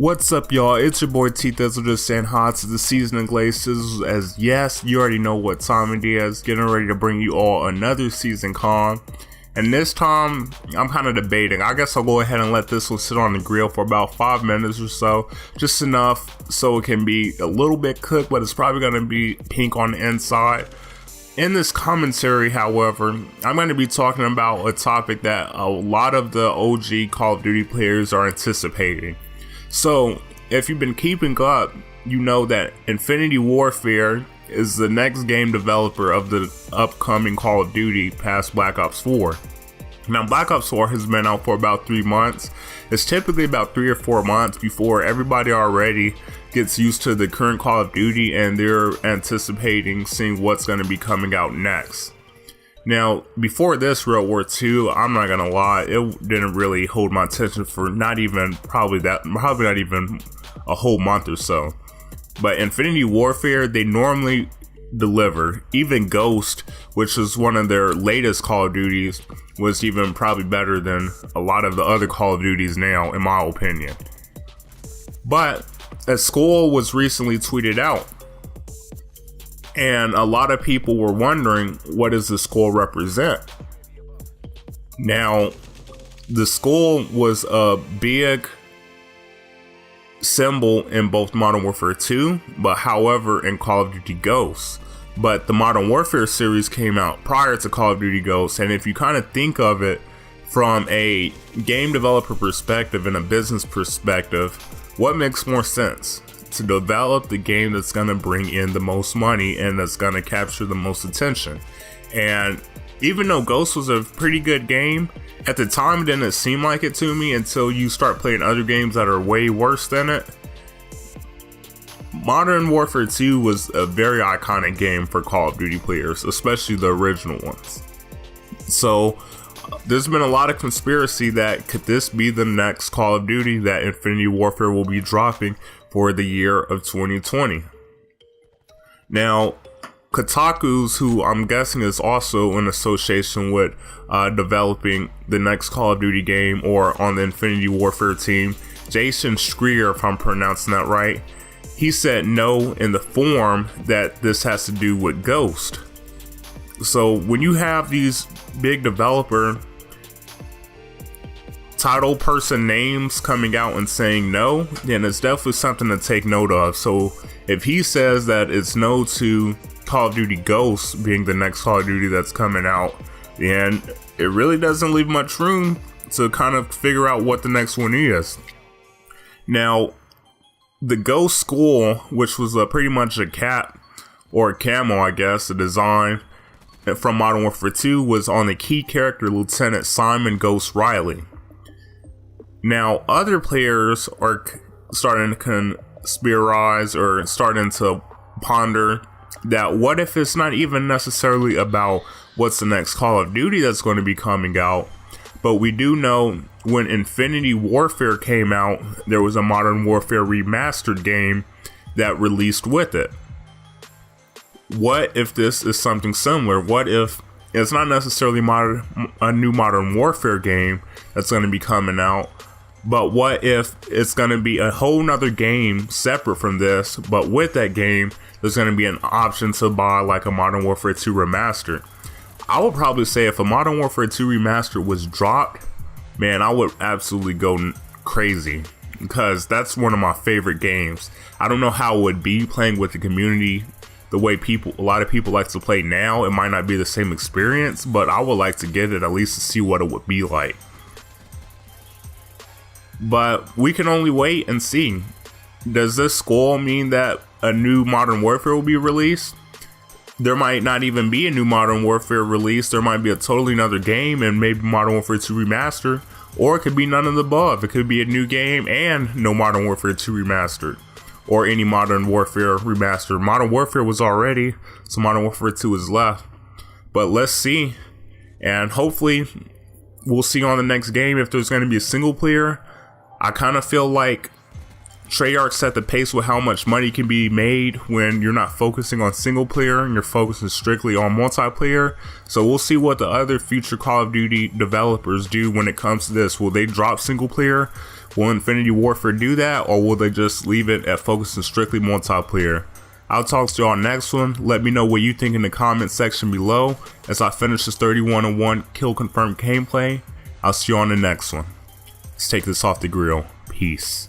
What's up, y'all? It's your boy T Thizzle, just saying hi to the seasoning glaces. As yes, you already know what time it is. Getting ready to bring you all another season con. And this time, I'm kind of debating. I guess I'll go ahead and let this one sit on the grill for about 5 minutes or so. Just enough so it can be a little bit cooked, but it's probably going to be pink on the inside. In this commentary, however, I'm going to be talking about a topic that a lot of the OG Call of Duty players are anticipating. So, if you've been keeping up, you know that Infinity Warfare is the next game developer of the upcoming Call of Duty past Black Ops 4. Now, Black Ops 4 has been out for about 3 months. It's typically about 3 or 4 months before everybody already gets used to the current Call of Duty and they're anticipating seeing what's going to be coming out next. Now, before this World War II, I'm not gonna lie, it didn't really hold my attention for probably not even a whole month or so. But Infinity Warfare, they normally deliver. Even Ghost, which is one of their latest Call of Duties, was even probably better than a lot of the other Call of Duties now, in my opinion. But a score was recently tweeted out, and a lot of people were wondering, what does the skull represent? Now, the skull was a big symbol in both Modern Warfare 2, but however in Call of Duty Ghosts. But the Modern Warfare series came out prior to Call of Duty Ghosts, and if you kind of think of it from a game developer perspective and a business perspective, what makes more sense? To develop the game that's going to bring in the most money and that's going to capture the most attention. And even though Ghost was a pretty good game, at the time it didn't seem like it to me until you start playing other games that are way worse than it. Modern Warfare 2 was a very iconic game for Call of Duty players, especially the original ones. So there's been a lot of conspiracy that could this be the next Call of Duty that Infinity Warfare will be dropping for the year of 2020. Now, Kotaku's, who I'm guessing is also in association with developing the next Call of Duty game or on the Infinity Warfare team, Jason Schreier, if I'm pronouncing that right, he said no in the form that this has to do with Ghost. So when you have these big developer title person names coming out and saying no, then it's definitely something to take note of. So if he says that it's no to Call of Duty Ghosts being the next Call of Duty that's coming out, then it really doesn't leave much room to kind of figure out what the next one is. Now, the Ghost skull, which was pretty much a cap or a camo, I guess, a design from Modern Warfare 2, was on the key character Lieutenant Simon Ghost Riley. Now, other players are starting to conspirize or starting to ponder that what if it's not even necessarily about what's the next Call of Duty that's going to be coming out, but we do know when Infinity Warfare came out, there was a Modern Warfare Remastered game that released with it. What if this is something similar? What if it's not necessarily a new Modern Warfare game that's going to be coming out, but what if it's going to be a whole nother game separate from this, but with that game, there's going to be an option to buy like a Modern Warfare 2 Remastered. I would probably say if a Modern Warfare 2 Remastered was dropped, man, I would absolutely go crazy because that's one of my favorite games. I don't know how it would be playing with the community the way a lot of people like to play now. It might not be the same experience, but I would like to get it at least to see what it would be like. But we can only wait and see. Does this skull mean that a new Modern Warfare will be released? There might not even be a new Modern Warfare release. There might be a totally another game and maybe Modern Warfare 2 Remastered. Or it could be none of the above. It could be a new game and no Modern Warfare 2 Remastered. Or any Modern Warfare Remastered. Modern Warfare was already, so Modern Warfare 2 is left. But let's see. And hopefully we'll see on the next game if there's going to be a single player. I kind of feel like Treyarch set the pace with how much money can be made when you're not focusing on single player and you're focusing strictly on multiplayer. So we'll see what the other future Call of Duty developers do when it comes to this. Will they drop single player? Will Infinity Warfare do that, or will they just leave it at focusing strictly multiplayer? I'll talk to y'all next one. Let me know what you think in the comment section below as I finish this 31-1 kill confirmed gameplay. I'll see you on the next one. Let's take this off the grill. Peace.